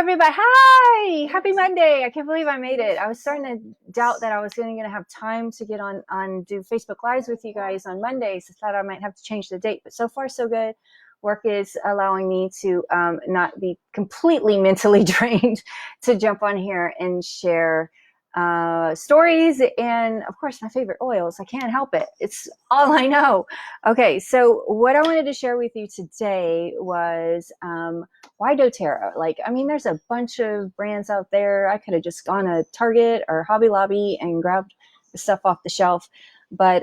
everybody. Hi, happy Monday. I can't believe I made it. I was starting to doubt that I was going to have time to get on do Facebook Lives with you guys on Mondays. I thought I might have to change the date, but so far so good. Work is allowing me to not be completely mentally drained to jump on here and share stories and, of course, my favorite oils. I can't help it. It's all I know. Okay, so what I wanted to share with you today was why doTERRA? Like, I mean, there's a bunch of brands out there. I could have just gone to Target or Hobby Lobby and grabbed the stuff off the shelf. But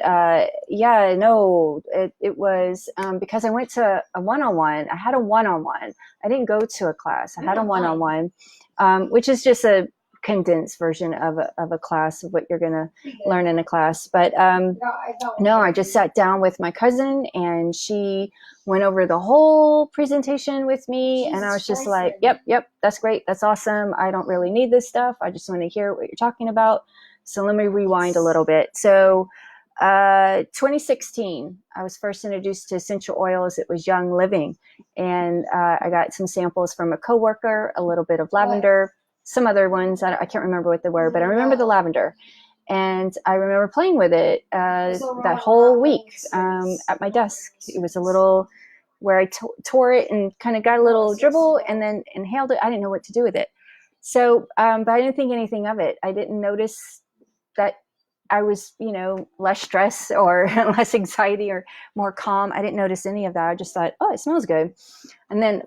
yeah, no, it was because I went to a one-on-one. I had a one-on-one. I didn't go to a class. I had a one-on-one, which is just a condensed version of a class of what you're going to learn in a class. But no, I just sat down with my cousin and she went over the whole presentation with me. And I was just like, yep, that's great. That's awesome. I don't really need this stuff. I just want to hear what you're talking about. So let me rewind a little bit. So 2016, I was first introduced to essential oils. It was Young Living. And I got some samples from a coworker, a little bit of lavender, some other ones. I can't remember what they were, but I remember the lavender. And I remember playing with it that whole week at my desk. It was a little where I tore it and kind of got a little dribble and then inhaled it. I didn't know what to do with it. So, but I didn't think anything of it. I didn't notice that I was, less stress or less anxiety or more calm. I didn't notice any of that. I just thought, oh, it smells good. And then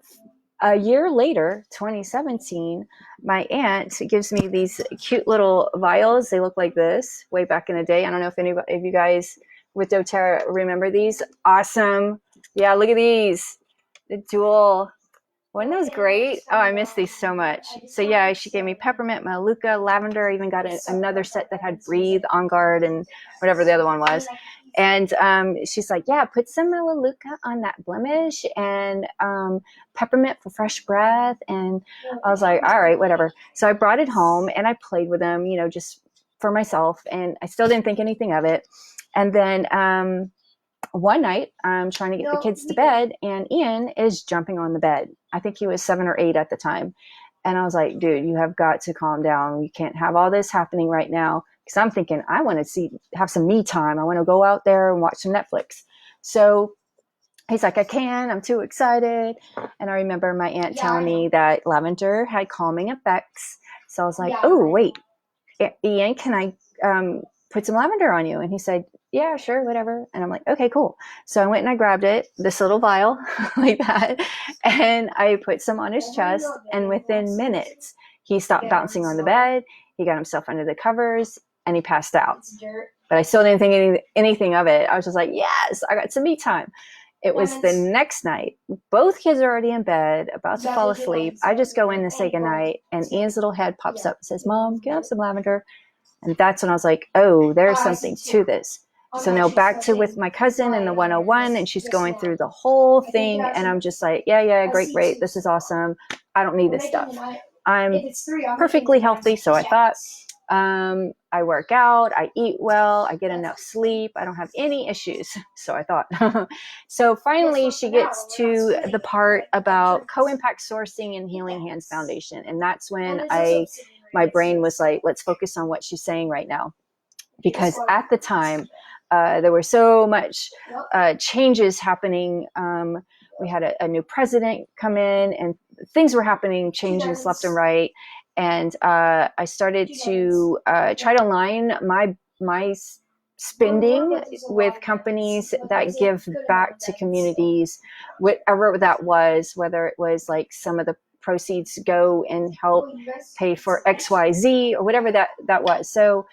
a year later, 2017, my aunt gives me these cute little vials. They look like this way back in the day. I don't know if anybody, if you guys with doTERRA remember these. Awesome. Yeah, look at these. The dual. Wasn't those great? Oh, I miss these so much. So yeah, she gave me peppermint, maluka, lavender. I even got another set that had breathe, on guard, and whatever the other one was. And she's like, yeah, put some melaleuca on that blemish and peppermint for fresh breath. And I was like, all right, whatever. So I brought it home and I played with them, just for myself. And I still didn't think anything of it. And then one night I'm trying to get the kids to bed and Ian is jumping on the bed. I think he was 7 or 8 at the time. And I was like, dude, you have got to calm down. You can't have all this happening right now. Because I'm thinking, I want to have some me time. I want to go out there and watch some Netflix. So he's like, I can. I'm too excited. And I remember my aunt telling me that lavender had calming effects. So I was like, oh, wait, Ian, can I put some lavender on you? And he said, yeah, sure, whatever. And I'm like, okay, cool. So I went and I grabbed it, this little vial like that. And I put some on his chest. And within minutes, he stopped bouncing on the bed. He got himself under the covers. And he passed out. But I still didn't think anything of it. I was just like, yes, I got some me time. It was the next night. Both kids are already in bed, about to fall asleep. I just go in to say goodnight, and Ian's little head pops up and says, Mom, can I have some lavender? And that's when I was like, oh, there's something to this. So now back to with my cousin in the 101, and she's going through the whole thing. And I'm just like, yeah, great. This is awesome. I don't need this stuff. I'm perfectly healthy, so I thought. I work out, I eat well, I get enough sleep, I don't have any issues. So I thought. So finally she gets to the part about co-impact sourcing and Healing Hands Foundation. And that's when my brain was like, let's focus on what she's saying right now. Because at the time, there were so much changes happening. We had a new president come in and things were happening, changes left and right. And I started to try to align my spending with companies that give back to communities, whatever that was, whether it was like some of the proceeds go and help pay for XYZ or whatever that was. So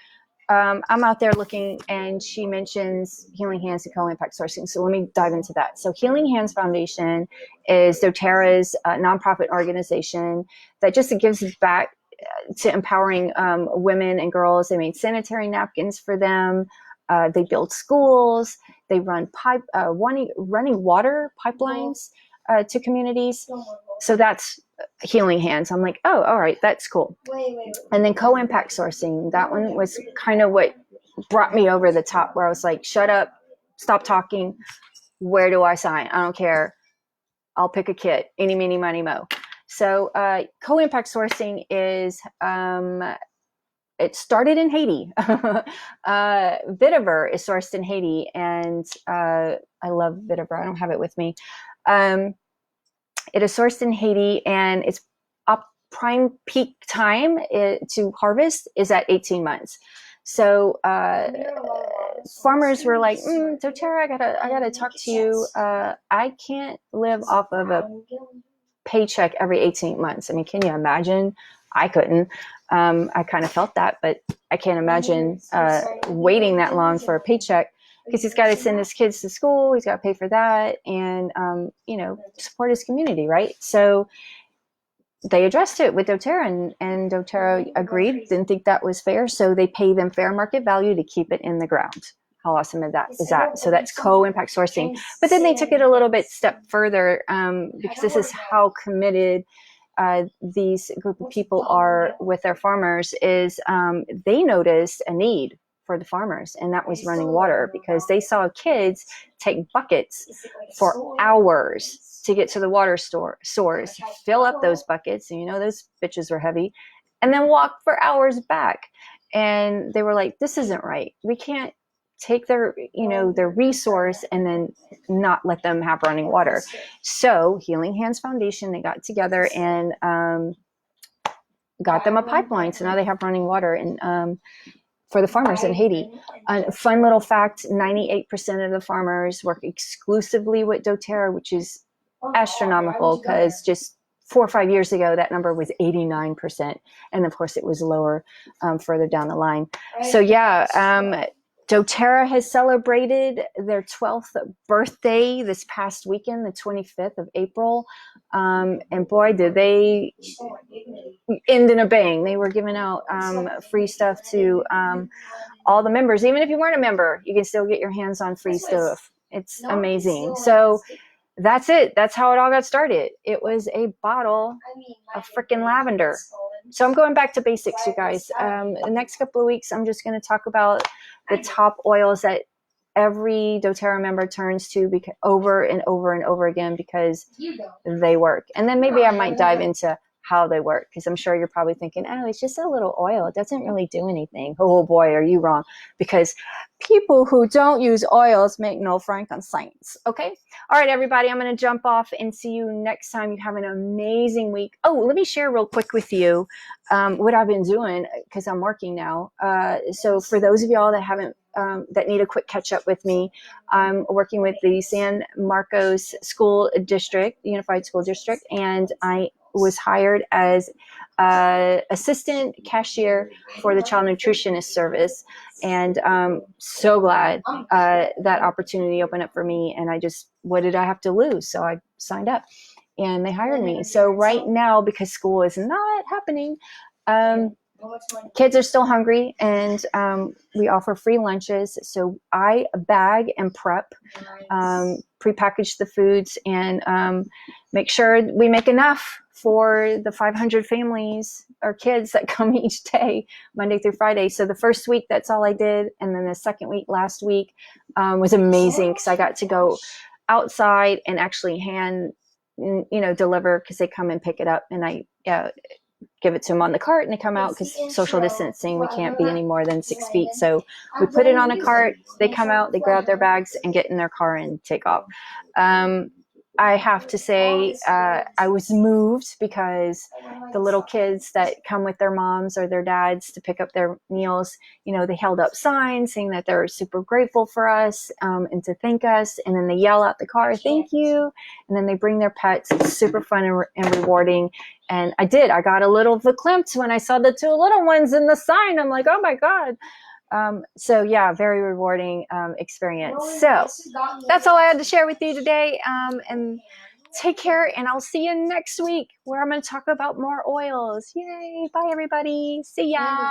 I'm out there looking, and she mentions Healing Hands and co-impact sourcing. So let me dive into that. So Healing Hands Foundation is doTERRA's nonprofit organization that just gives back to empowering women and girls. They made sanitary napkins for them. They build schools. They run running water pipelines to communities. So that's Healing Hands. I'm like, oh, all right, that's cool. And then co-impact sourcing, that one was kind of what brought me over the top, where I was like, shut up, stop talking. Where do I sign? I don't care. I'll pick a kit, eeny, meeny, miny, mo. So co-impact sourcing is, it started in Haiti. Vetiver is sourced in Haiti, and I love vetiver. I don't have it with me. It is sourced in Haiti, and its prime peak time to harvest is at 18 months. So farmers were like, doTERRA, I gotta talk to you. I can't live off of a paycheck every 18 months. I mean, can you imagine? I couldn't. I kind of felt that, but I can't imagine waiting that long for a paycheck, because he's got to send his kids to school. He's got to pay for that, and support his community, right? So they addressed it with doTERRA, and doTERRA agreed, didn't think that was fair, so they pay them fair market value to keep it in the ground. How awesome is that? So that's co-impact sourcing. But then they took it a little bit step further, because this is how committed these group of people are with their farmers, is they noticed a need for the farmers, and that was running water, because they saw kids take buckets for hours to get to the water source, fill up those buckets, and those bitches were heavy, and then walk for hours back. And they were like, this isn't right. We can't take their resource and then not let them have running water. So Healing Hands Foundation, they got together and got them a pipeline. So now they have running water, and for the farmers in Haiti. Fun little fact, 98% of the farmers work exclusively with doTERRA, which is astronomical, because just 4 or 5 years ago, that number was 89%. And of course, it was lower further down the line. So yeah, doTERRA has celebrated their 12th birthday this past weekend, the 25th of April. And boy, did they end in a bang. They were giving out free stuff to all the members. Even if you weren't a member, you can still get your hands on free stuff. It's amazing. So that's it. That's how it all got started. It was a bottle of freaking lavender. So I'm going back to basics, you guys. The next couple of weeks, I'm just going to talk about the top oils that every doTERRA member turns to over and over and over again, because they work. And then maybe I might dive into how they work, because I'm sure you're probably thinking, oh, it's just a little oil. It doesn't really do anything. Oh boy, are you wrong, because people who don't use oils make no frankincense. Okay. All right, everybody, I'm going to jump off and see you next time. You have an amazing week. Oh, let me share real quick with you what I've been doing, because I'm working now. So for those of y'all that haven't, that need a quick catch up with me, I'm working with the San Marcos School District, Unified School District, and I was hired as assistant cashier for the child nutritionist service. And so glad that opportunity opened up for me. And what did I have to lose? So I signed up and they hired me. So right now, because school is not happening, kids are still hungry, and we offer free lunches. So I bag and prep, prepackage the foods, and make sure we make enough for the 500 families or kids that come each day, Monday through Friday. So the first week, that's all I did. And then the second week, last week, was amazing, because I got to go outside and actually hand, deliver, because they come and pick it up, and I give it to them on the cart, and they come out, because social distancing, we can't be any more than 6 feet. So we put it on a cart, they come out, they grab their bags and get in their car and take off. I have to say, I was moved, because the little kids that come with their moms or their dads to pick up their meals, they held up signs saying that they're super grateful for us, and to thank us. And then they yell out the car, thank you. And then they bring their pets. It's super fun and rewarding. And I got a little verklempt when I saw the two little ones in the sign. I'm like, oh my God. So yeah, very rewarding experience. So that's all I had to share with you today. And take care, and I'll see you next week, where I'm going to talk about more oils. Yay. Bye, everybody. See ya.